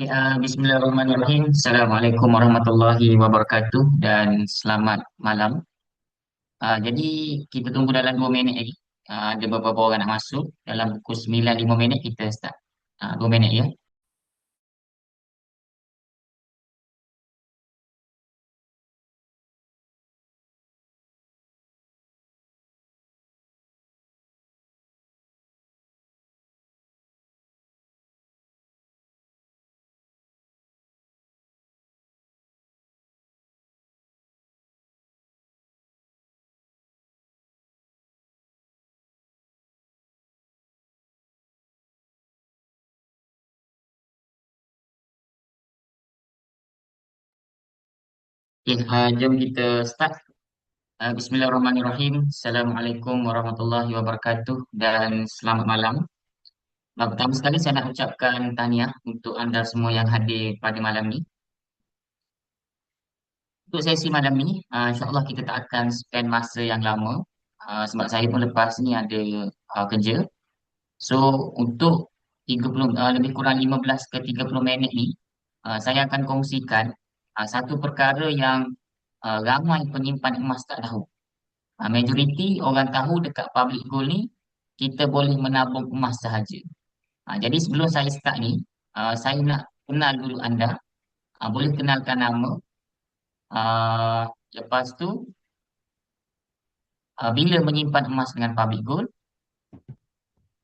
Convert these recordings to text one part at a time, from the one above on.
Bismillahirrahmanirrahim. Assalamualaikum warahmatullahi wabarakatuh dan selamat malam. Jadi kita tunggu dalam 2 minit lagi. Ada beberapa orang nak masuk. Dalam pukul 9.05 kita start. 2 minit ya. Jom kita start. Bismillahirrahmanirrahim. Assalamualaikum warahmatullahi wabarakatuh dan selamat malam. Pertama sekali saya nak ucapkan tahniah untuk anda semua yang hadir pada malam ni. Untuk sesi malam ni, insyaAllah kita tak akan spend masa yang lama sebab saya pun lepas ni ada kerja. So, untuk 30, lebih kurang 15 ke 30 minit ni, saya akan kongsikan satu perkara yang ramai penyimpan emas tak tahu. Majoriti orang tahu dekat public gold ni, kita boleh menabung emas sahaja. Jadi sebelum saya start ni, saya nak kenal dulu anda. Boleh kenalkan nama. Lepas tu, bila menyimpan emas dengan public gold.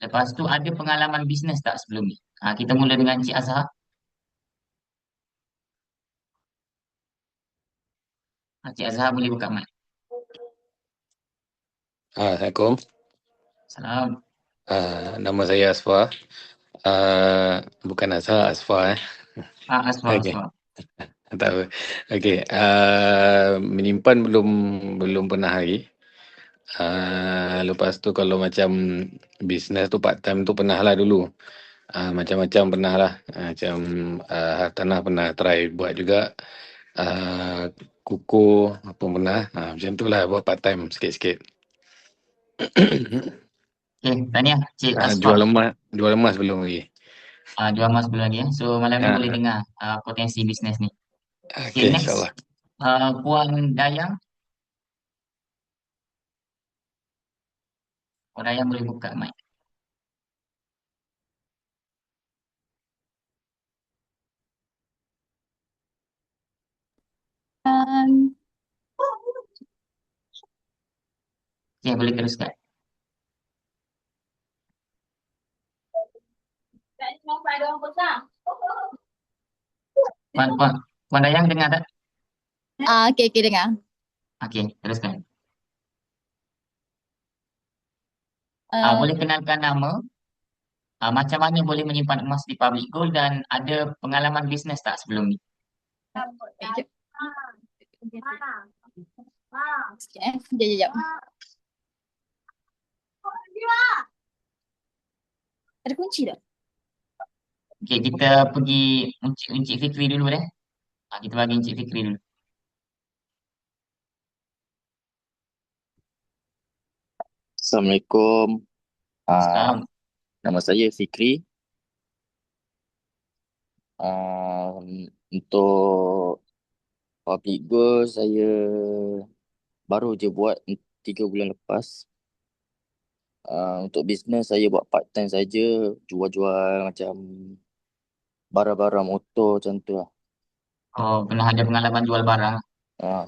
Lepas tu ada pengalaman bisnes tak sebelum ni? Kita mula dengan Cik Azhar. Cik Azhar boleh buka mic. Assalamualaikum. Salam. Nama saya Asfar. Bukan Azhar, Asfar. Asfar, Okey, Asfar. tak apa. Okey, menyimpan belum pernah lagi. Lepas tu kalau macam bisnes tu part time tu pernah lah dulu. Macam-macam pernah lah. Macam hartanah pernah try buat juga. Kuku apa pernah. Macam tu lah buat part time sikit-sikit. Okay, tahniah Cik Asfar. Jual emas belum lagi. Dua mas bulan lagi ya. So malam ni boleh Ah, dengar potensi bisnes ni. Okay, Okey, next. insyaAllah. Puan Dayang. Puan Dayang boleh buka mic. Um, Okay, boleh teruskan. Puan Dayang dengar tak? okay, dengar. Okay, teruskan. Uh, Boleh kenalkan nama. Macam mana boleh menyimpan emas di public gold dan ada pengalaman bisnes tak sebelum ni? Sekejap. Sekejap, Sekejap. Ada kunci tak? Okay, kita pergi Encik Fikri dulu deh. Kita bagi Encik Fikri dulu. Assalamualaikum. Ah, Salam. Nama saya Fikri. Ah, untuk public goal saya baru je buat 3 bulan lepas. Untuk bisnes saya buat part time saja, jual-jual macam barang-barang motor macam tu lah. Oh, pernah ada pengalaman jual barang. Ah,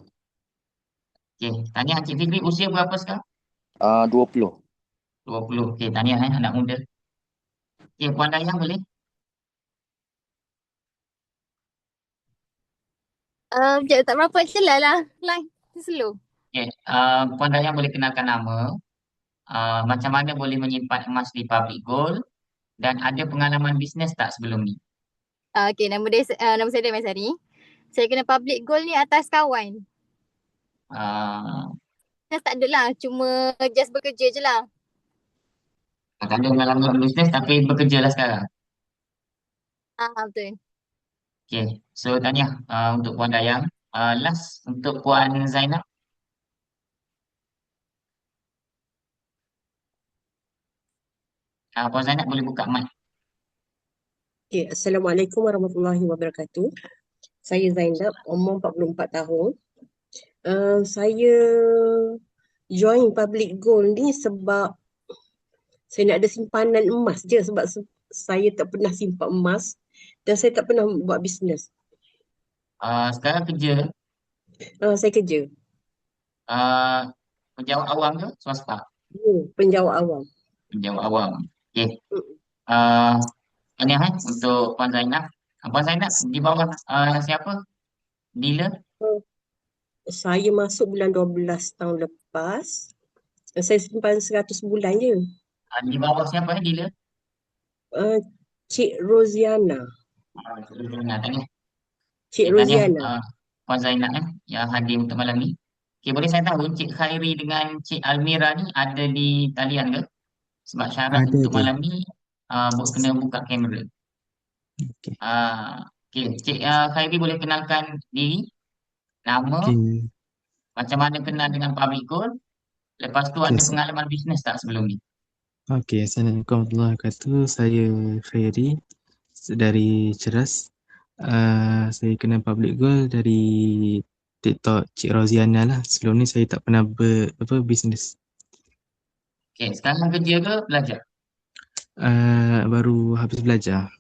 Okay, tanya Encik Fikri usia berapa sekarang? 20. 20. Okay, tanya anak muda. Okay, Puan Dayang boleh? Sekejap, tak berapa jelas lah. Line, slow. Okay, Puan Dayang boleh kenalkan nama. Macam mana boleh menyimpan emas di public gold dan ada pengalaman bisnes tak sebelum ni? Okay, nama saya Demi Sari. Saya kena public goal ni atas kawan. Uh, Just tak ada lah, cuma just bekerja je lah. Tak ada pengalaman bisnes tapi bekerja lah sekarang. Betul. Okay, so tanya untuk Puan Dayang. Last untuk Puan Zainab. Puan Zainab boleh buka mic. Okay, Assalamualaikum warahmatullahi wabarakatuh. Saya Zainab, umur 44 tahun. Saya join Public Gold ni sebab saya nak ada simpanan emas je sebab saya tak pernah simpan emas dan saya tak pernah buat bisnes. Sekarang kerja Saya kerja. uh, penjawat awam ke swasta? Penjawat awam. Penjawat awam. Okey. Hmm. Uh, Ini untuk Puan Zainab. Puan Zainab di bawah siapa? Dealer? Saya masuk bulan 12 tahun lepas. Saya simpan 100 bulan je. Di bawah siapa dealer? Cik Roziana. Tanya. Cik Tanya Roziana. Puan Zainab yang hadir untuk malam ni. Okey, boleh saya tahu Cik Khairi dengan Cik Almira ni ada di talian ke? Sebab syarat Ada untuk je. malam ni kena buka kamera. Okey. Okey, Cik Khairi boleh kenalkan diri, nama, Okey. macam mana kenal dengan Public Gold. Lepas tu Okey. ada pengalaman bisnes tak sebelum ni? Okey. Assalamualaikum warahmatullahi wabarakatuh. Saya Khairi dari Ceras. Saya kenal Public Gold dari TikTok Cik Roziana lah. Sebelum ni saya tak pernah bisnes. Okey, sekarang kerja ke belajar? Baru habis belajar.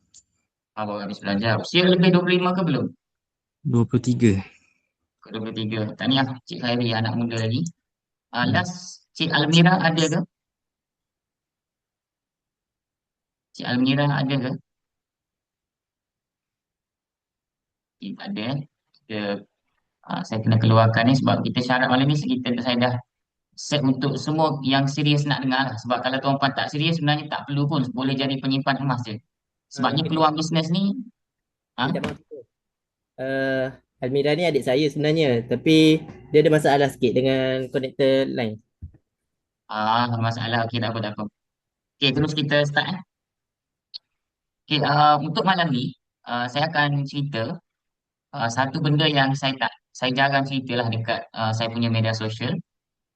Baru habis belajar. Usia lebih 25 ke belum? 23. Ke 23. Tahniah Cik Khairi, anak muda lagi. Hmm. Last, Cik Almira ada ke? Cik Almira ada ke? Tak ada. Saya kena keluarkan ni sebab kita syarat malam ni saya dah set untuk semua yang serius nak dengar lah. Sebab kalau tuan-puan tak serius sebenarnya tak perlu pun, boleh jadi penyimpan emas je. Sebabnya peluang bisnes ni Minta maaf. Almira ni adik saya sebenarnya, tapi dia ada masalah sikit dengan konektor line. masalah. Okey, tak apa, tak apa. Okey, terus kita start. Okey, untuk malam ni saya akan cerita satu benda yang saya jarang ceritalah dekat saya punya media sosial.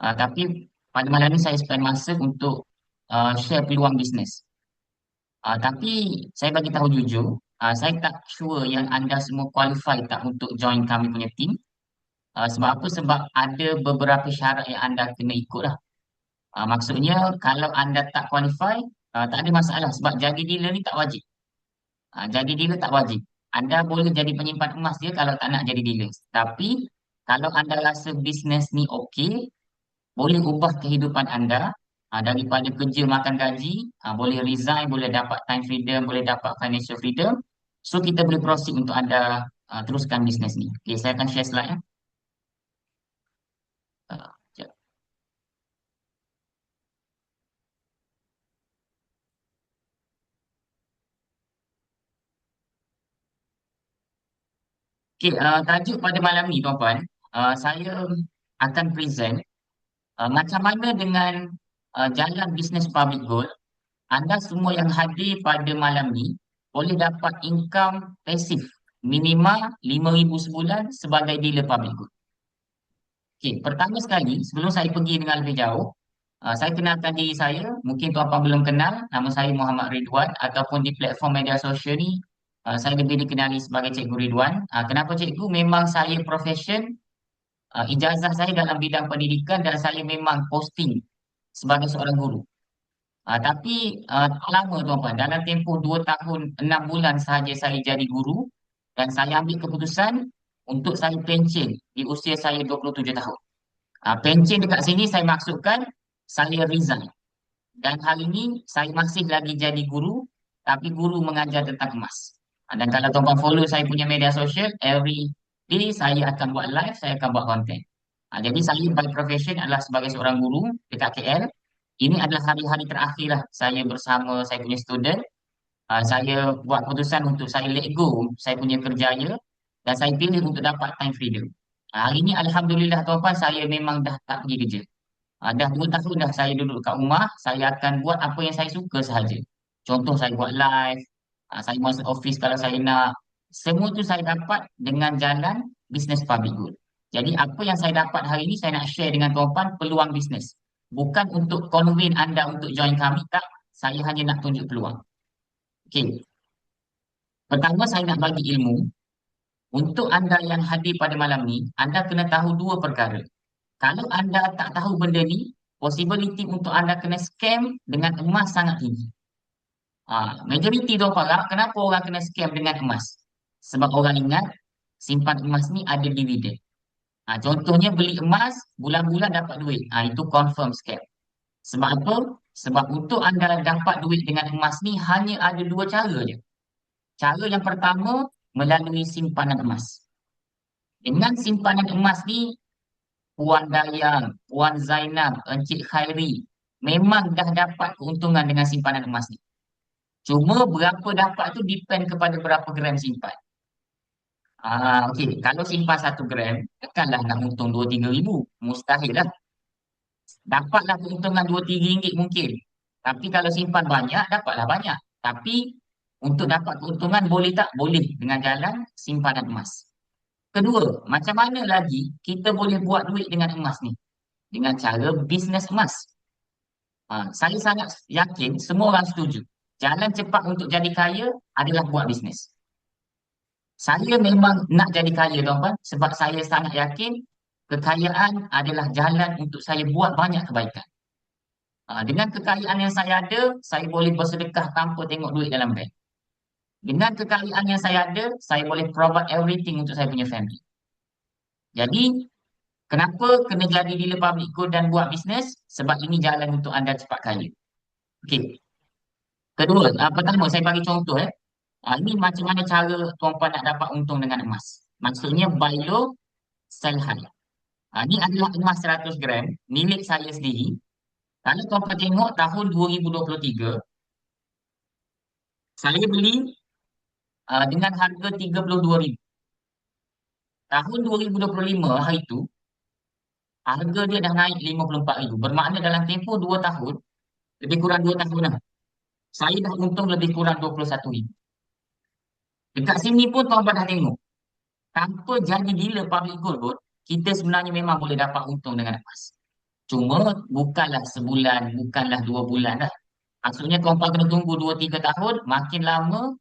Tapi pada malam ni saya spend masa untuk share peluang bisnes. Tapi saya bagi tahu jujur, saya tak sure yang anda semua qualify tak untuk join kami punya team. Sebab apa? Sebab ada beberapa syarat yang anda kena ikut lah. Maksudnya kalau anda tak qualify, tak ada masalah sebab jadi dealer ni tak wajib. Jadi dealer tak wajib. Anda boleh jadi penyimpan emas dia kalau tak nak jadi dealer. Tapi kalau anda rasa bisnes ni okey, boleh ubah kehidupan anda daripada kerja makan gaji, boleh resign, boleh dapat time freedom, boleh dapat financial freedom. So kita boleh proceed untuk anda teruskan bisnes ni. Okay, saya akan share slide. Sekejap. Okay, tajuk pada malam ni tuan-puan, saya akan present macam mana dengan jalan bisnes Public Gold. Anda semua yang hadir pada malam ni boleh dapat income pasif minimal 5,000 sebulan sebagai dealer Public Good. Okey, pertama sekali sebelum saya pergi dengan lebih jauh, saya kenalkan diri saya. Mungkin tuan-tuan belum kenal, nama saya Muhammad Ridwan ataupun di platform media sosial ni saya lebih dikenali sebagai Cikgu Ridwan. Kenapa cikgu? Memang saya profession, ijazah saya dalam bidang pendidikan dan saya memang posting sebagai seorang guru. Tapi tak lama tuan-tuan, dalam tempoh 2 tahun 6 bulan sahaja saya jadi guru dan saya ambil keputusan untuk saya pencen di usia saya 27 tahun. Pencen dekat sini saya maksudkan saya resign. Dan hari ini saya masih lagi jadi guru, tapi guru mengajar tentang emas. Dan kalau tuan-tuan follow saya punya media sosial, every day saya akan buat live, saya akan buat konten. Jadi saya by profession adalah sebagai seorang guru dekat KL. Ini adalah hari-hari terakhir lah saya bersama saya punya student. Saya buat keputusan untuk saya let go saya punya kerjaya dan saya pilih untuk dapat time freedom. Hari ini Alhamdulillah tuan-tuan, saya memang dah tak pergi kerja. Dah 2 tahun dah saya duduk kat rumah, saya akan buat apa yang saya suka sahaja. Contoh saya buat live, saya masuk office kalau saya nak. Semua tu saya dapat dengan jalan bisnes Public Good. Jadi apa yang saya dapat hari ini saya nak share dengan tuan-tuan peluang bisnes. Bukan untuk convince anda untuk join kami, tak. Saya hanya nak tunjuk peluang. Okey. Pertama, saya nak bagi ilmu. Untuk anda yang hadir pada malam ni, anda kena tahu dua perkara. Kalau anda tak tahu benda ni, possibility untuk anda kena scam dengan emas sangat tinggi. Majoriti tu orang, kenapa orang kena scam dengan emas? Sebab orang ingat simpan emas ni ada dividen. Contohnya beli emas, bulan-bulan dapat duit. Itu confirm scam. Sebab apa? Sebab untuk anda dapat duit dengan emas ni hanya ada dua cara je. Cara yang pertama, melalui simpanan emas. Dengan simpanan emas ni, Puan Dayang, Puan Zainab, Encik Khairi memang dah dapat keuntungan dengan simpanan emas ni. Cuma berapa dapat tu depend kepada berapa gram simpan. Okey, kalau simpan 1 gram, takkanlah nak untung 2-3 ribu. Mustahil lah. Dapatlah keuntungan 2-3 ringgit mungkin. Tapi kalau simpan banyak, dapatlah banyak. Tapi untuk dapat keuntungan boleh tak? Boleh dengan jalan simpanan emas. Kedua, macam mana lagi kita boleh buat duit dengan emas ni? Dengan cara bisnes emas. Saya sangat yakin semua orang setuju. Jalan cepat untuk jadi kaya adalah buat bisnes. Saya memang nak jadi kaya, tuan-tuan, sebab saya sangat yakin kekayaan adalah jalan untuk saya buat banyak kebaikan. Dengan kekayaan yang saya ada, saya boleh bersedekah tanpa tengok duit dalam bank. Dengan kekayaan yang saya ada, saya boleh provide everything untuk saya punya family. Jadi, kenapa kena jadi dealer public good dan buat bisnes? Sebab ini jalan untuk anda cepat kaya. Okey. Kedua, pertama saya bagi contoh. Ini macam mana cara tuan-puan nak dapat untung dengan emas. Maksudnya buy low, sell high. Ini adalah emas 100 gram milik saya sendiri. Kalau tuan-puan tengok tahun 2023, saya beli dengan harga 32,000. Tahun 2025 hari itu, harga dia dah naik 54,000. Bermakna dalam tempoh 2 tahun, lebih kurang 2 tahun lah, saya dah untung lebih kurang 21,000. Dekat sini pun tuan-tuan dah tengok. Tanpa jadi dealer public gold pun, kita sebenarnya memang boleh dapat untung dengan emas. Cuma bukanlah sebulan, bukanlah 2 bulan dah. Maksudnya tuan-tuan kena tunggu 2-3 tahun, makin lama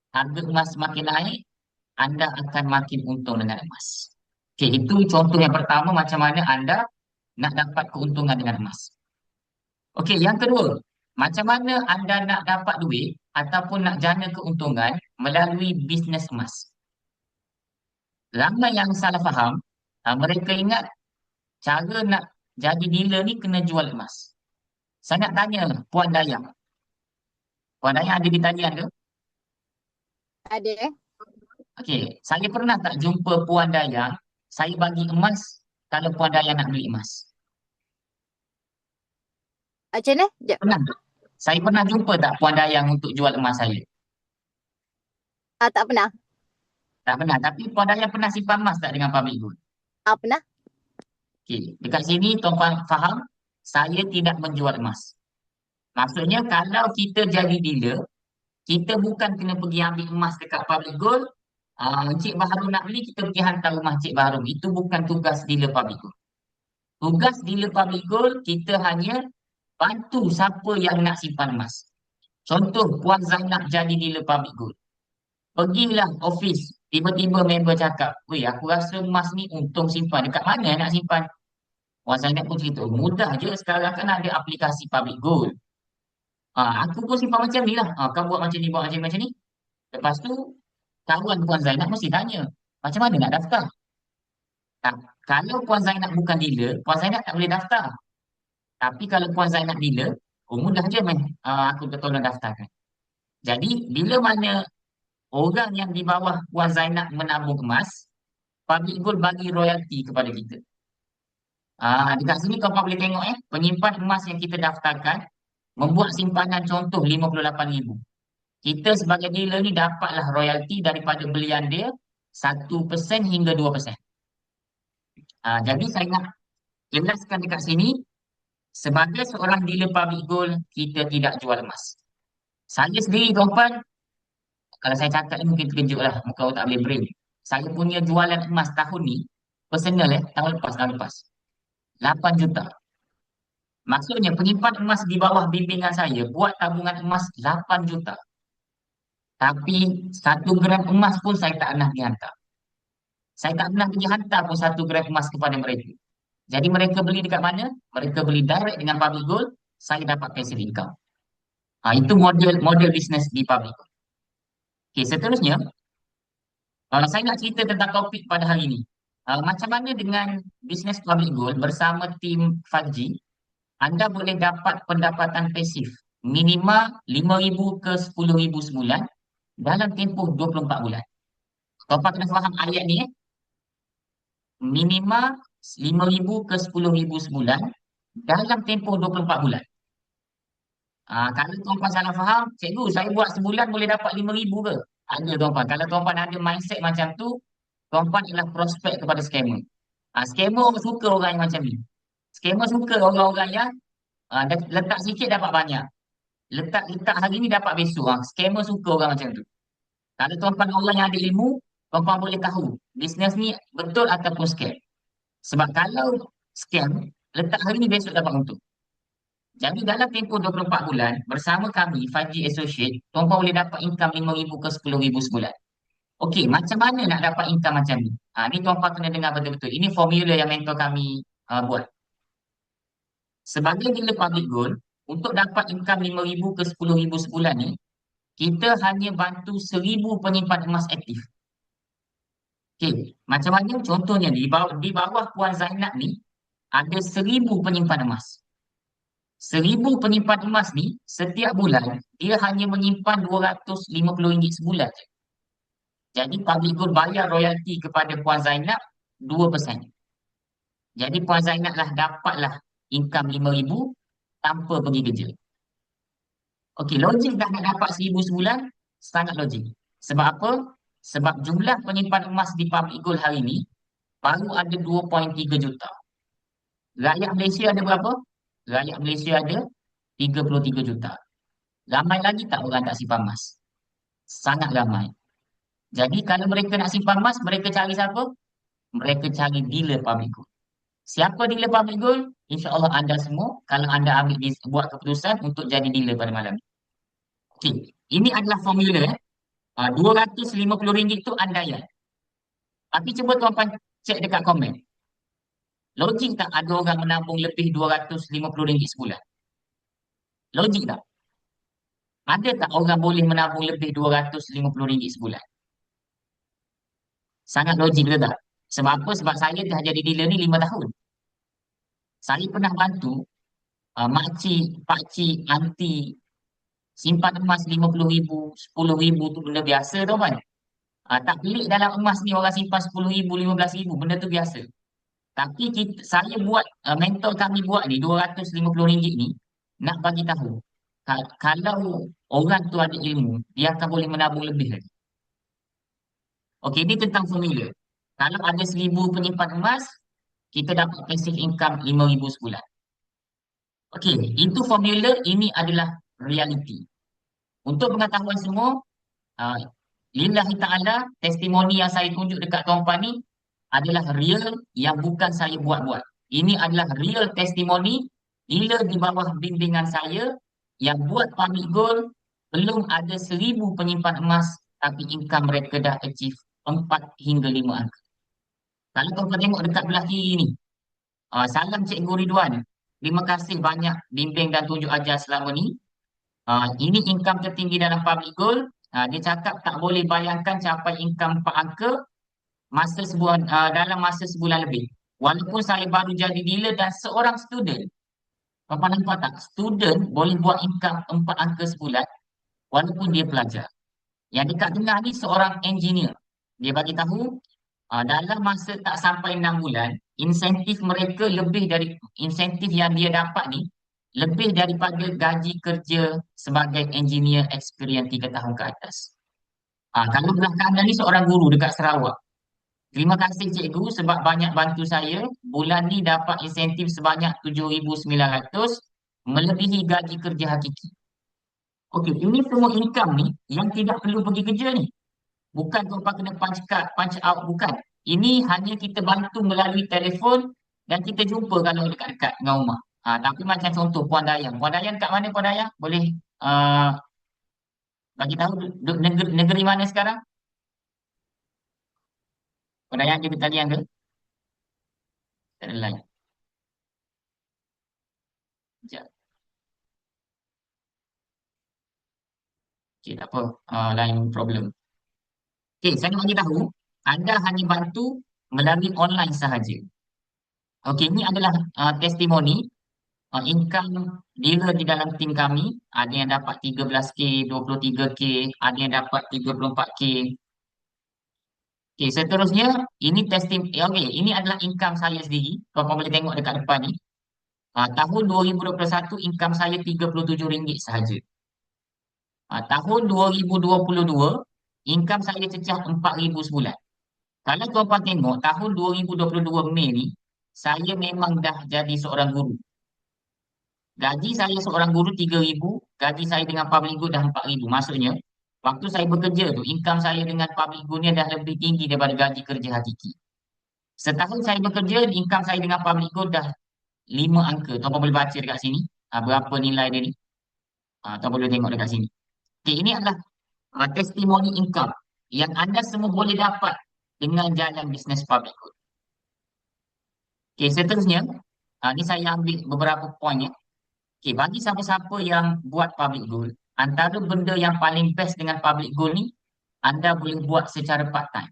harga emas makin naik, anda akan makin untung dengan emas. Okey, itu contoh yang pertama macam mana anda nak dapat keuntungan dengan emas. Okey, yang kedua, macam mana anda nak dapat duit ataupun nak jana keuntungan melalui bisnes emas. Ramai yang salah faham, mereka ingat cara nak jadi dealer ni kena jual emas. Saya nak tanya Puan Dayang. Puan Dayang ada di talian ke? Ada. Okey, saya pernah tak jumpa Puan Dayang, saya bagi emas kalau Puan Dayang nak beli emas? Macam mana? Sekejap. Pernah tak? Saya pernah jumpa tak Puan Dayang untuk jual emas saya? Tak pernah. Tak pernah. Tapi Puan Dayang pernah simpan emas tak dengan public gold? Pernah. Okey, dekat sini tuan-tuan faham, saya tidak menjual emas. Maksudnya kalau kita jadi dealer, kita bukan kena pergi ambil emas dekat public gold, Encik Baharul nak beli, kita pergi hantar rumah Encik Baharul. Itu bukan tugas dealer public gold. Tugas dealer public gold, kita hanya bantu siapa yang nak simpan emas. Contoh, Puan Zainab jadi dealer public gold. Pergilah office, tiba-tiba member cakap, weh, aku rasa emas ni untung simpan. Dekat mana nak simpan? Puan Zainab pun cerita, mudah je, sekarang kan ada aplikasi public gold. Aku pun simpan macam ni lah. Kau buat macam ni, buat macam ni. Lepas tu, kawan Puan Zainab mesti tanya, macam mana nak daftar? Kalau Puan Zainab bukan dealer, Puan Zainab tak boleh daftar. Tapi kalau Puan Zainab dealer, mudah je aku tolong daftarkan. Jadi, bila mana orang yang di bawah Puan Zainab menabung emas, public gold bagi royalty kepada kita. Dekat sini kau boleh tengok penyimpan emas yang kita daftarkan membuat simpanan contoh 58,000. Kita sebagai dealer ni dapatlah royalty daripada belian dia 1% hingga 2%. Jadi saya nak jelaskan dekat sini, sebagai seorang dealer public gold, kita tidak jual emas. Saya sendiri tuan-tuan, kalau saya cakap ni mungkin terkejut lah, muka tak boleh brain. Saya punya jualan emas tahun ni, personal tahun lepas, 8 juta. Maksudnya penyimpan emas di bawah bimbingan saya buat tabungan emas 8 juta. Tapi 1 gram emas pun saya tak pernah dihantar. Saya tak pernah pergi hantar pun 1 gram emas kepada mereka. Jadi mereka beli dekat mana? Mereka beli direct dengan public gold, saya dapat passive income. Itu model model bisnes di public gold. Okey, seterusnya, saya nak cerita tentang topik pada hari ini. Macam mana dengan bisnes public gold bersama tim 5G, anda boleh dapat pendapatan pasif minima 5,000 ke 10,000 sebulan dalam tempoh 24 bulan. Tuan-tuan kena faham ayat ni, minima 5,000 ke 10,000 sebulan dalam tempoh 24 bulan. Kalau tuan-tuan salah faham, cikgu saya buat sebulan boleh dapat 5,000 ke? Tak ada tuan-tuan. Kalau tuan-tuan ada mindset macam tu, tuan-tuan adalah prospek kepada scammer. Scammer suka orang yang macam ni. Scammer suka orang-orang yang letak sikit dapat banyak. Letak hari ni dapat besok. Scammer suka orang macam tu. Kalau tuan-tuan orang yang ada ilmu, tuan-tuan boleh tahu bisnes ni betul ataupun scam. Sebab kalau scam, letak hari ni besok dapat untung. Jadi dalam tempoh 24 bulan bersama kami 5G Associate, tuan-tuan boleh dapat income 5,000 ke 10,000 sebulan. Okey, macam mana nak dapat income macam ni? Ni tuan-tuan kena dengar betul-betul. Ini formula yang mentor kami buat. Sebagai dealer public gold, untuk dapat income 5,000 ke 10,000 sebulan ni, kita hanya bantu 1,000 penyimpan emas aktif. Okey, macam mana? Contohnya di bawah Puan Zainab ni, ada 1,000 penyimpan emas. 1,000 penyimpan emas ni, setiap bulan, dia hanya menyimpan RM250 sebulan. Jadi public gold bayar royalti kepada Puan Zainab 2%. Jadi Puan Zainab lah dapatlah income 5,000 tanpa pergi kerja. Okey, logik tak nak dapat 1,000 sebulan? Sangat logik. Sebab apa? Sebab jumlah penyimpan emas di public gold hari ni baru ada 2.3 juta. Rakyat Malaysia ada berapa? Rakyat Malaysia ada 33 juta. Ramai lagi tak orang tak simpan emas? Sangat ramai. Jadi kalau mereka nak simpan emas, mereka cari siapa? Mereka cari dealer public gold. Siapa dealer public gold? InsyaAllah anda semua, kalau anda buat keputusan untuk jadi dealer pada malam ni. Okey, ini adalah formula. RM250 tu andaian. Tapi cuba tuan-tuan cek dekat komen. Logik tak ada orang menabung lebih RM250 sebulan? Logik tak? Ada tak orang boleh menabung lebih RM250 sebulan? Sangat logik ke tak? Sebab apa? Sebab saya dah jadi dealer ni 5 tahun. Saya pernah bantu makcik, pakcik, aunty simpan emas 50,000, 10,000 tu benda biasa tau kan? Tak pelik dalam emas ni orang simpan 10,000, 15,000, benda tu biasa. Tapi saya buat, mentor kami buat ni RM250 ni nak bagi tahu kalau orang tu ada ilmu, dia akan boleh menabung lebih lagi. Okey, ini tentang formula. Kalau ada 1,000 penyimpan emas, kita dapat passive income 5,000 sebulan. Okey, itu formula, ini adalah reality. Untuk pengetahuan semua, lillahi ta'ala, testimoni yang saya tunjuk dekat tuan-tuan ni adalah real yang bukan saya buat-buat. Ini adalah real testimoni dealer di bawah bimbingan saya yang buat public gold belum ada 1,000 penyimpan emas tapi income mereka dah achieve 4 hingga 5 angka. Kalau tuan-tuan tengok dekat belah kiri ni, salam Cikgu Ridwan. Terima kasih banyak bimbing dan tunjuk ajar selama ni. Ini income tertinggi dalam public gold. Dia cakap tak boleh bayangkan capai income 4 angka dalam masa sebulan lebih. Walaupun saya baru jadi dealer dan seorang student. Tuan-tuan nampak tak? Student boleh buat income 4 angka sebulan walaupun dia pelajar. Yang dekat tengah ni seorang engineer. Dia bagi tahu dalam masa tak sampai 6 bulan, insentif mereka insentif yang dia dapat ni lebih daripada gaji kerja sebagai engineer experience 3 tahun ke atas. Kalau belah kanan ni seorang guru dekat Sarawak. Terima kasih cikgu sebab banyak bantu saya. Bulan ni dapat insentif sebanyak 7,900 melebihi gaji kerja hakiki. Okey, ini semua income ni yang tidak perlu pergi kerja ni. Bukan tuan-tuan kena punch out, bukan. Ini hanya kita bantu melalui telefon dan kita jumpa kalau dekat-dekat dengan rumah. Tapi macam contoh Puan Dayang. Puan Dayang kat mana Puan Dayang? Boleh Bagi tahu duduk negeri mana sekarang? Perayaan di talian ke? Tak ada line. Sekejap. Okay, tak apa. Line problem. Okay, saya nak bagi tahu. Anda hanya bantu melalui online sahaja. Okey, ini adalah testimoni income dealer di dalam tim kami. Ada yang dapat 13K, 23K, ada yang dapat 34K. Okey, seterusnya ini okey, ini adalah income saya sendiri. Kau boleh tengok dekat depan ni. Tahun 2021 income saya RM37 sahaja. Tahun 2022 income saya cecah RM4,000 sebulan. Kalau tuan-tuan tengok tahun 2022 Mei ni, saya memang dah jadi seorang guru. Gaji saya seorang guru 3,000, gaji saya dengan public good dah 4,000. Maksudnya, waktu saya bekerja tu, income saya dengan public good ni dah lebih tinggi daripada gaji kerja hakiki. Setahun saya bekerja, income saya dengan public good dah 5 angka. Tuan-tuan boleh baca dekat sini, berapa nilai dia ni. Tuan boleh tengok dekat sini. Okay, ini adalah testimoni income yang anda semua boleh dapat dengan jalan bisnes public good. Okay, seterusnya, ni saya ambil beberapa poin ya. Okay, bagi siapa-siapa yang buat public goal, antara benda yang paling best dengan public goal ni, anda boleh buat secara part time.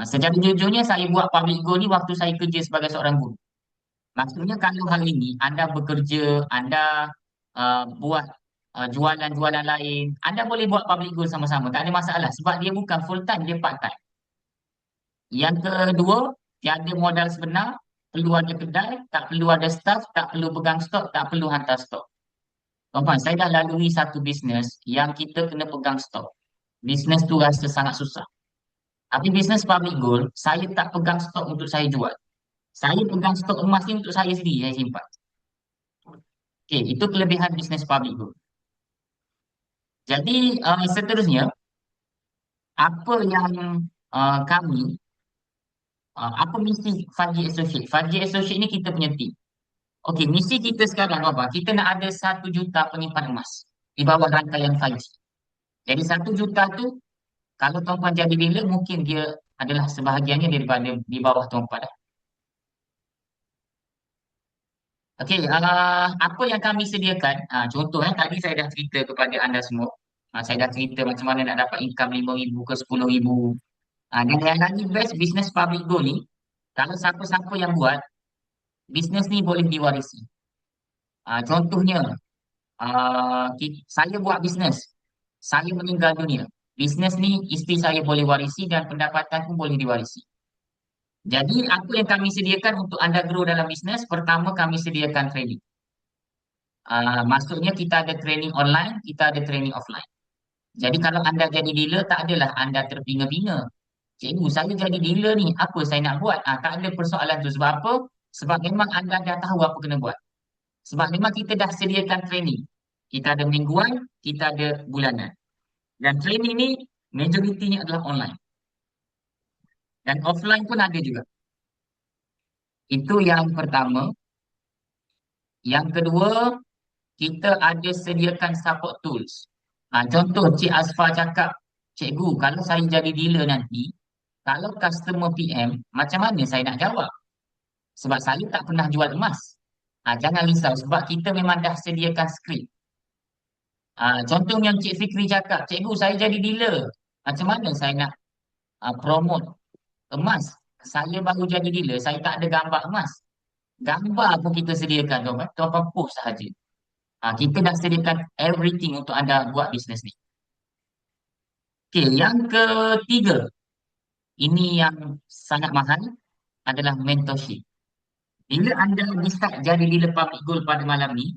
Secara jujurnya, saya buat public goal ni waktu saya kerja sebagai seorang guru. Maksudnya kalau hari ini anda bekerja, anda buat jualan-jualan lain, anda boleh buat public goal sama-sama. Tak ada masalah sebab dia bukan full time, dia part time. Yang kedua, tiada modal sebenar, perlu ada kedai, tak perlu ada staff, tak perlu pegang stok, tak perlu hantar stok. Tuan-tuan, saya dah lalui satu bisnes yang kita kena pegang stok. Bisnes tu rasa sangat susah. Tapi bisnes public gold, saya tak pegang stok untuk saya jual. Saya pegang stok emas ni untuk saya sendiri, saya simpan. Okey, itu kelebihan bisnes public gold. Jadi, seterusnya, apa yang kami, apa misi 5G Associate? 5G Associate ni kita punya team. Okey, misi kita sekarang apa? Kita nak ada 1 juta penyimpan emas di bawah rangkaian 5G. Jadi 1 juta tu, kalau tuan-tuan jadi dealer, mungkin dia adalah sebahagiannya daripada di bawah tuan-tuan. Okey, apa yang kami sediakan? Contoh tadi saya dah cerita kepada anda semua. Saya dah cerita macam mana nak dapat income 5,000 ke 10,000. Dan yang lagi best business public goal ni, kalau siapa-siapa yang buat, bisnes ni boleh diwarisi. Contohnya, saya buat bisnes, saya meninggal dunia. Bisnes ni isteri saya boleh warisi dan pendapatan pun boleh diwarisi. Jadi apa yang kami sediakan untuk anda grow dalam bisnes, pertama kami sediakan training. Maksudnya kita ada training online, kita ada training offline. Jadi kalau anda jadi dealer, tak adalah anda terpinga-pinga. Cikgu, saya jadi dealer ni, apa saya nak buat? Tak ada persoalan tu. Sebab apa? Sebab memang anda dah tahu apa kena buat. Sebab memang kita dah sediakan training. Kita ada mingguan, kita ada bulanan. Dan training ni, majoritinya adalah online. Dan offline pun ada juga. Itu yang pertama. Yang kedua, kita ada sediakan support tools. Contoh, Cik Asfar cakap, cikgu, kalau saya jadi dealer nanti, kalau customer PM, macam mana saya nak jawab? Sebab saya tak pernah jual emas. Jangan risau, sebab kita memang dah sediakan skrip. Contoh yang Cik Fikri cakap, cikgu, saya jadi dealer. Macam mana saya nak promote emas? Saya baru jadi dealer, saya tak ada gambar emas. Gambar pun kita sediakan, tuan-tuan post sahaja. Kita dah sediakan everything untuk anda buat bisnes ni. Okey, yang ketiga, ini yang sangat mahal, adalah mentorship. Bila anda decide jadi dealer public gold pada malam ni,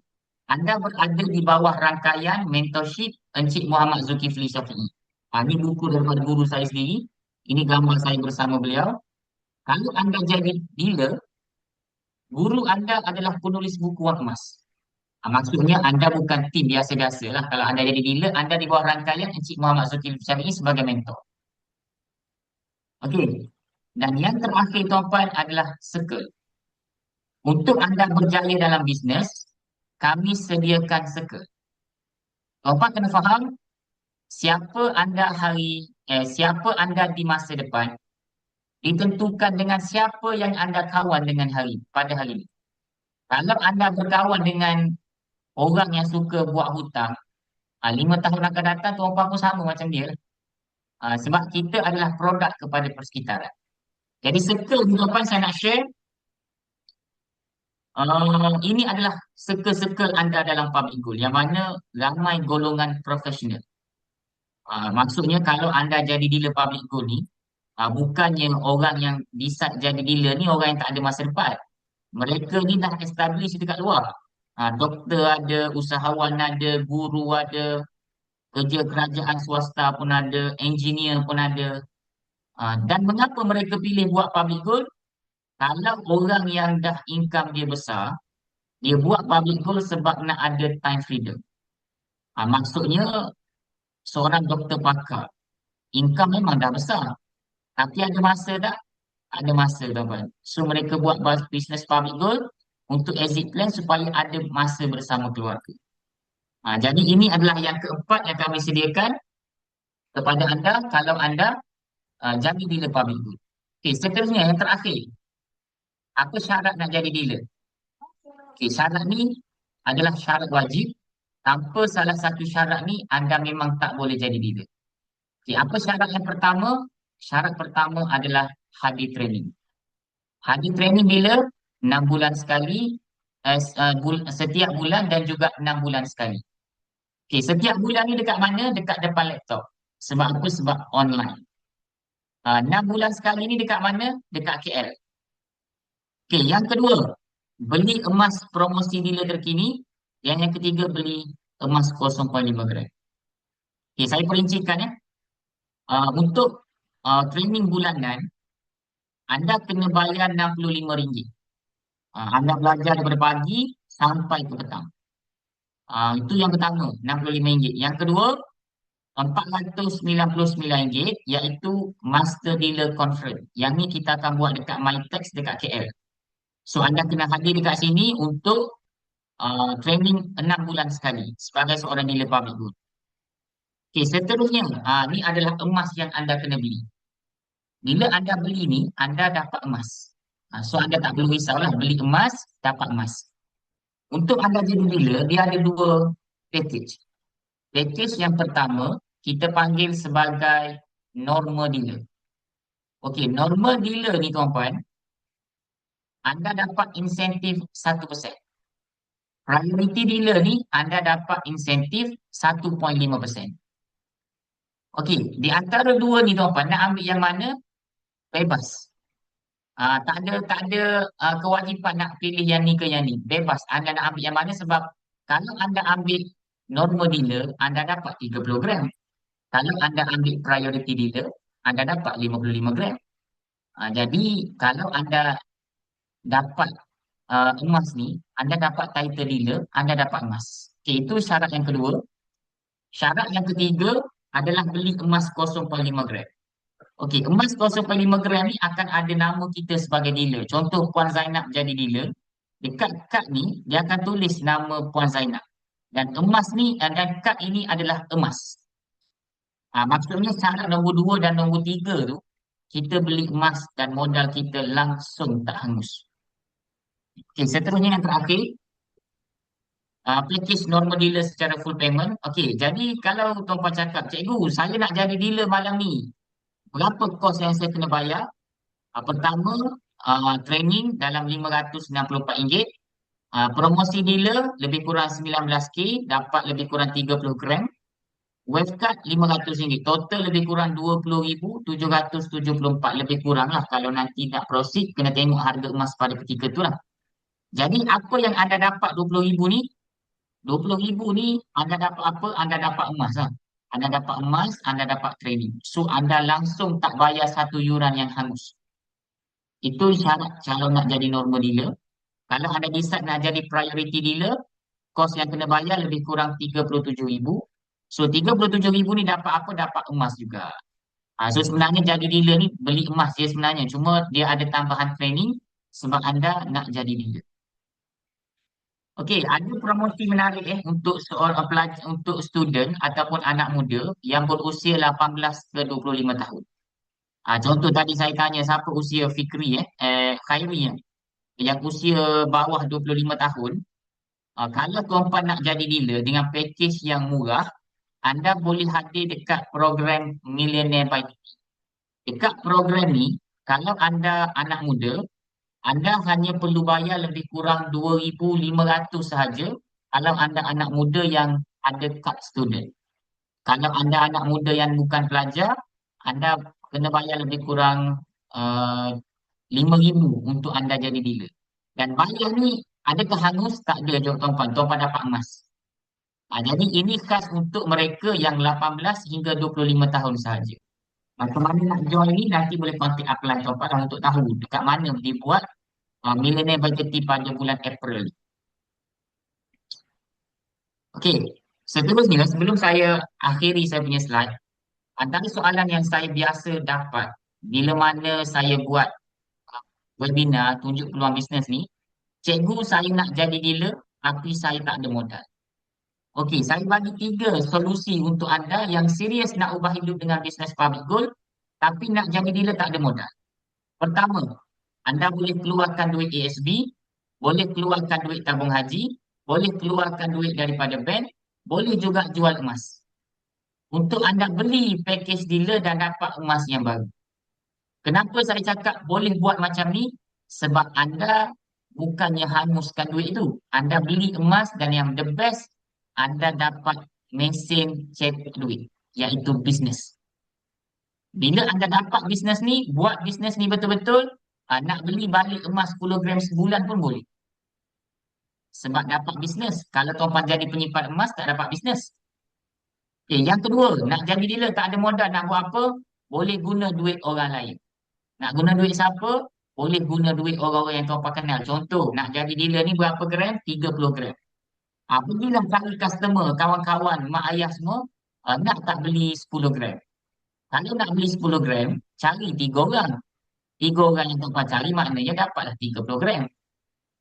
anda berada di bawah rangkaian mentorship Encik Muhammad Zulkifli Syafi'i. Ini buku daripada guru saya sendiri. Ini gambar saya bersama beliau. Kalau anda jadi dealer, guru anda adalah penulis buku wang emas. Maksudnya anda bukan tim biasa-biasa lah. Kalau anda jadi dealer, anda di bawah rangkaian Encik Muhammad Zulkifli Syafi'i sebagai mentor. Okey. Dan yang terakhir tuan-tuan adalah circle. Untuk anda berjaya dalam bisnes, kami sediakan circle. Tuan-tuan kena faham, siapa anda di masa depan ditentukan dengan siapa yang anda kawan dengan pada hari ini. Kalau anda berkawan dengan orang yang suka buat hutang, 5 tahun akan datang tuan-puan pun sama macam dia. Sebab kita adalah produk kepada persekitaran. Jadi circle tuan-puan saya nak share, ini adalah circle-circle anda dalam public goal yang mana ramai golongan profesional. Maksudnya kalau anda jadi dealer public goal ni, bukannya orang yang decide jadi dealer ni orang yang tak ada masa depan. Mereka ni dah establish dekat luar. Doktor ada, usahawan ada, guru ada, kerja kerajaan swasta pun ada, engineer pun ada. Dan mengapa mereka pilih buat public goal? Kalau orang yang dah income dia besar, dia buat public goal sebab nak ada time freedom. Maksudnya seorang doktor pakar, income memang dah besar. Tapi ada masa tak? Ada masa, tuan-tuan. So mereka buat business public goal untuk exit plan supaya ada masa bersama keluarga. Jadi ini adalah yang keempat yang kami sediakan kepada anda kalau anda jadi dealer public good. Okey, seterusnya yang terakhir. Apa syarat nak jadi dealer? Okey, syarat ni adalah syarat wajib. Tanpa salah satu syarat ni, anda memang tak boleh jadi dealer. Okey, apa syarat yang pertama? Syarat pertama adalah hadir training. Hadir training bila? 6 bulan sekali, setiap bulan dan juga 6 bulan sekali. Okey, setiap bulan ni dekat mana? Dekat depan laptop. Sebab apa? Sebab online. 6 bulan sekali ni dekat mana? Dekat KL. Okey, yang kedua, beli emas promosi dealer terkini. Yang ketiga, beli emas 0.5 gram. Okey, saya perincikan ya. Untuk training bulanan, anda kena bayar RM65. Anda belajar daripada pagi sampai ke petang. Itu yang pertama, RM65. Yang kedua, RM499 iaitu Master Dealer Conference. Yang ni kita akan buat dekat MyTax dekat KL. So anda kena hadir dekat sini untuk training 6 bulan sekali sebagai seorang dealer public good. Okay, seterusnya, ni adalah emas yang anda kena beli. Bila anda beli ni, anda dapat emas. So anda tak perlu risaulah, beli emas, dapat emas. Untuk anda jadi dealer, dia ada 2 package. Package yang pertama, kita panggil sebagai normal dealer. Okey, normal dealer ni tuan-puan, anda dapat insentif 1%. Priority dealer ni, anda dapat insentif 1.5%. Okey, di antara dua ni tuan-puan, nak ambil yang mana? Bebas. Tak ada kewajipan nak pilih yang ni ke yang ni. Bebas. Anda nak ambil yang mana sebab kalau anda ambil normal dealer, anda dapat 30 gram. Kalau anda ambil priority dealer, anda dapat 55 gram. Jadi kalau anda dapat emas ni, anda dapat title dealer, anda dapat emas. Okay, itu syarat yang kedua. Syarat yang ketiga adalah beli emas 0.5 gram. Okey, emas 0.5 gram ni akan ada nama kita sebagai dealer. Contoh Puan Zainab jadi dealer. Dekat kad ni, dia akan tulis nama Puan Zainab. Dan emas ni, dan kad ini adalah emas. Maksudnya syarat nombor 2 dan nombor 3 tu, kita beli emas dan modal kita langsung tak hangus. Okey, seterusnya yang terakhir. Package normal dealer secara full payment. Okey, jadi kalau tuan-puan cakap, cikgu, saya nak jadi dealer malam ni. Berapa kos yang saya kena bayar? Pertama, training dalam RM564. Promosi dealer lebih kurang 19K, dapat lebih kurang 30 gram. Webcard RM500. Total lebih kurang 20,774. Lebih kurang lah. Kalau nanti nak proceed, kena tengok harga emas pada ketika tu lah. Jadi apa yang anda dapat 20,000 ni? 20,000 ni anda dapat apa? Anda dapat emas lah. Anda dapat emas, anda dapat training. So anda langsung tak bayar 1 yuran yang hangus. Itu syarat kalau nak jadi normal dealer. Kalau anda decide nak jadi priority dealer, kos yang kena bayar lebih kurang 37,000. So 37,000 ni dapat apa? Dapat emas juga. So sebenarnya jadi dealer ni beli emas dia sebenarnya. Cuma dia ada tambahan training sebab anda nak jadi dealer. Okey, ada promosi menarik untuk seorang pelajar, untuk student ataupun anak muda yang berusia 18 ke 25 tahun. Contoh tadi saya tanya siapa usia Fikri Khairi yang usia bawah 25 tahun. Kalau tuan-puan nak jadi dealer dengan pakej yang murah, anda boleh hadir dekat program Millionaire by Dealer. Dekat program ni, kalau anda anak muda, anda hanya perlu bayar lebih kurang 2,500 sahaja kalau anda anak muda yang ada kad student. Kalau anda anak muda yang bukan pelajar, anda kena bayar lebih kurang uh, 5,000 untuk anda jadi dealer. Dan bayar ni adakah hangus? Tak ada, jawab tuan-puan. Tuan-puan dapat emas. Jadi ini khas untuk mereka yang 18 hingga 25 tahun sahaja. Macam mana nak join ni nanti boleh kontak upline tuan-puan lah untuk tahu dekat mana dibuat Millionaire Budgeting pada bulan April. Okey, seterusnya sebelum saya akhiri saya punya slide, antara soalan yang saya biasa dapat bila mana saya buat uh, webinar tunjuk peluang bisnes ni, cikgu saya nak jadi dealer tapi saya tak ada modal. Okey, saya bagi 3 solusi untuk anda yang serius nak ubah hidup dengan bisnes public gold tapi nak jadi dealer tak ada modal. Pertama, anda boleh keluarkan duit ASB, boleh keluarkan duit tabung haji, boleh keluarkan duit daripada bank, boleh juga jual emas. Untuk anda beli package dealer dan dapat emas yang baru. Kenapa saya cakap boleh buat macam ni? Sebab anda bukannya hanguskan duit itu. Anda beli emas dan yang the best, anda dapat mesin cetak duit, iaitu bisnes. Bila anda dapat bisnes ni, buat bisnes ni betul-betul, nak beli balik emas 10 gram sebulan pun boleh. Sebab dapat bisnes. Kalau tuan-tuan jadi penyimpan emas, tak dapat bisnes. Okay, yang kedua, nak jadi dealer tak ada modal nak buat apa? Boleh guna duit orang lain. Nak guna duit siapa? Boleh guna duit orang-orang yang tuan-tuan kenal. Contoh, nak jadi dealer ni berapa gram? 30 gram. Pergilah cari customer, kawan-kawan, mak ayah semua, nak tak beli 10 gram. Kalau nak beli 10 gram, cari 3 orang. 3 orang yang tuan-tuan cari maknanya dapatlah 30 gram.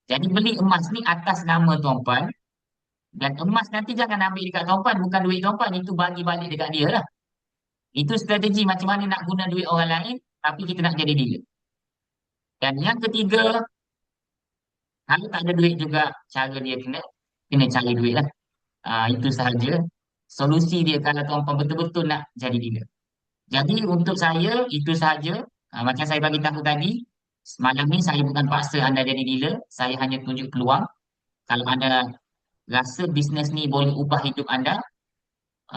Jadi beli emas ni atas nama tuan-tuan. Dan emas nanti jangan ambil dekat tuan-tuan, bukan duit tuan-tuan. Itu bagi balik dekat dia lah. Itu strategi macam mana nak guna duit orang lain, tapi kita nak jadi dealer. Dan yang ketiga, kalau tak ada duit juga, cara dia kena cari duit lah. Itu sahaja solusi dia kalau tuan-tuan betul-betul nak jadi dealer. Jadi untuk saya, itu sahaja. Macam saya bagi tahu tadi, semalam ni saya bukan paksa anda jadi dealer, saya hanya tunjuk peluang. Kalau anda rasa bisnes ni boleh ubah hidup anda,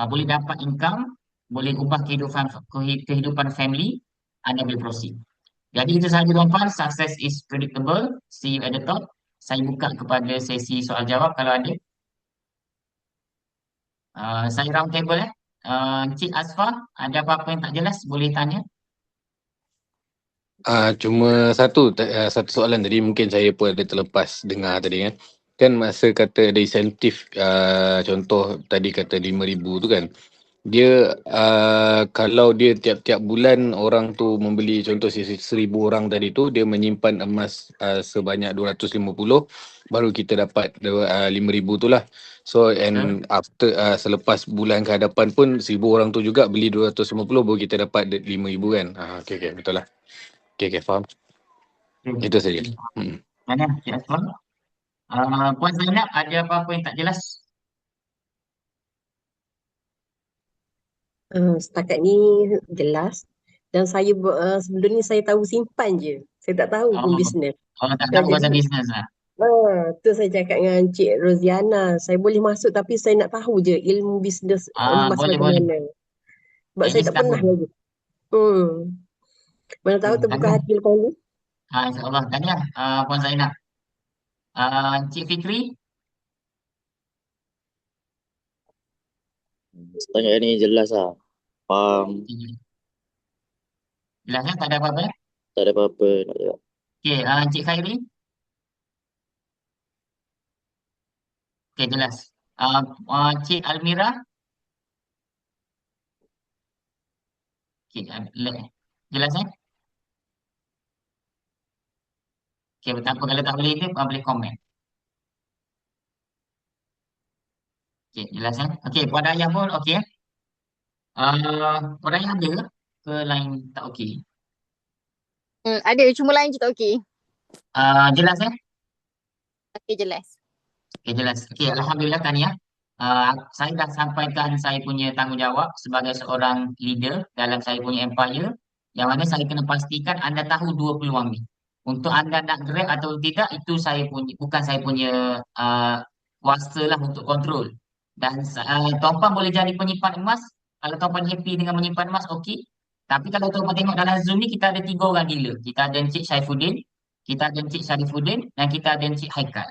boleh dapat income, boleh ubah kehidupan family, anda boleh proceed. Jadi itu sahaja tuan-tuan, success is predictable. See you at the top. Saya buka kepada sesi soal jawab kalau ada. Saya round table Encik Asfah, ada apa-apa yang tak jelas boleh tanya. Cuma satu soalan tadi mungkin saya pun ada terlepas dengar tadi kan. Kan masa kata ada insentif, contoh tadi kata 5,000 tu kan. Dia kalau dia tiap-tiap bulan orang tu membeli, contoh 1,000 orang tadi tu, dia menyimpan emas sebanyak 250, baru kita dapat 5,000 tu lah. So and after selepas bulan ke hadapan pun 1,000 orang tu juga beli 250, baru kita dapat 5,000 kan. Okay, betul lah. Okay, faham. Itu saja. Mana Encik Asfah? Puan Zainab, ada apa-apa yang tak jelas? Setakat ni jelas. Dan saya sebelum ni saya tahu simpan je. Saya tak tahu pun bisnes. Tak Dan tahu pasal jadi bisnes lah. tu saya cakap dengan Cik Roziana, saya boleh masuk tapi saya nak tahu je ilmu bisnes emas Boleh, macam boleh. mana. Sebab At saya least tak pernah tahu. lagi. Mana tahu terbuka Tahniah. hati lepas ni. InsyaAllah. Tahniah Puan Zainab. Encik Fikri? Setakat ni jelas lah. Faham. Jelas tak ada apa-apa? Tak ada apa-apa nak cakap. Okay, Encik Khairi? Okay, jelas. Cik Almira? Okay, jelas Okay, betapa kalau tak boleh itu, boleh komen. Okey, jelas ya. Okey, Puan Dayah pun okey. Puan Dayah ada ke lain tak okey? Ada, cuma lain je tak okey. Jelas ya? Okey, jelas. Okey, jelas. Okey, Alhamdulillah kan ya. Saya dah sampaikan saya punya tanggungjawab sebagai seorang leader dalam saya punya empire, yang mana saya kena pastikan anda tahu dua peluang ni. Untuk anda nak grab atau tidak, itu saya punya, bukan saya punya kuasa lah untuk kontrol. Dan Tuan Puan boleh jadi penyimpan emas. Kalau Tuan Puan happy dengan menyimpan emas, okey. Tapi kalau Tuan Puan tengok dalam Zoom ni, kita ada tiga orang dealer. Kita ada Encik Saifuddin, kita ada Encik Syarifuddin, dan kita ada Encik Haikal.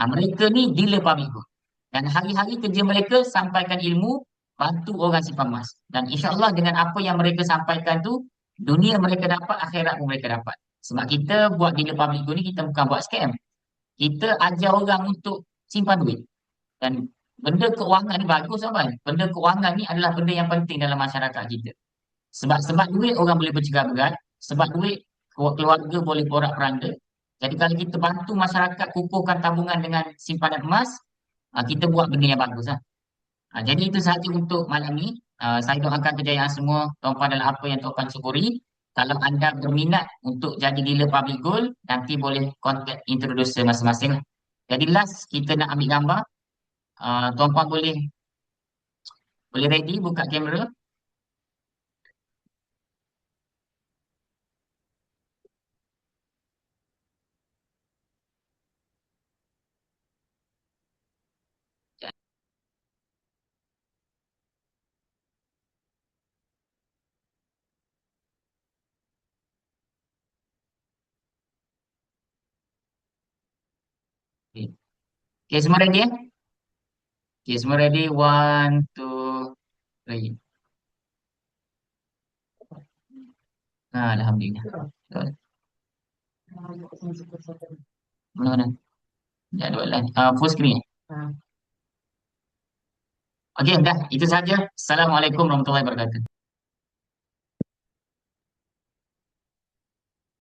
Mereka ni dealer public good. Dan hari-hari kerja mereka sampaikan ilmu, bantu orang simpan emas. Dan insya-Allah dengan apa yang mereka sampaikan tu, dunia mereka dapat, akhirat pun mereka dapat. Sebab kita buat dealer public good ni, kita bukan buat scam. Kita ajar orang untuk simpan duit. Dan benda keuangan ni bagus kan? Benda keuangan ni adalah benda yang penting dalam masyarakat kita. Sebab duit orang boleh bercakap berat, sebab duit keluarga boleh porak-poranda. Jadi kalau kita bantu masyarakat kukuhkan tabungan dengan simpanan emas, kita buat benda yang bagus lah. Jadi itu sahaja untuk malam ni. Saya doakan kejayaan semua tuan-puan dalam apa yang tuan-puan syukuri. Kalau anda berminat untuk jadi dealer public gold, nanti boleh contact introducer masing-masing lah. Jadi last kita nak ambil gambar. Tuan-puan boleh ready buka kamera. Okay. Okay, semua ready ya? Okay, semua ready. One, two, three. Alhamdulillah. Betul. Mana? Jadualan. Full screen. Okey, dah. Itu saja. Assalamualaikum warahmatullahi wabarakatuh.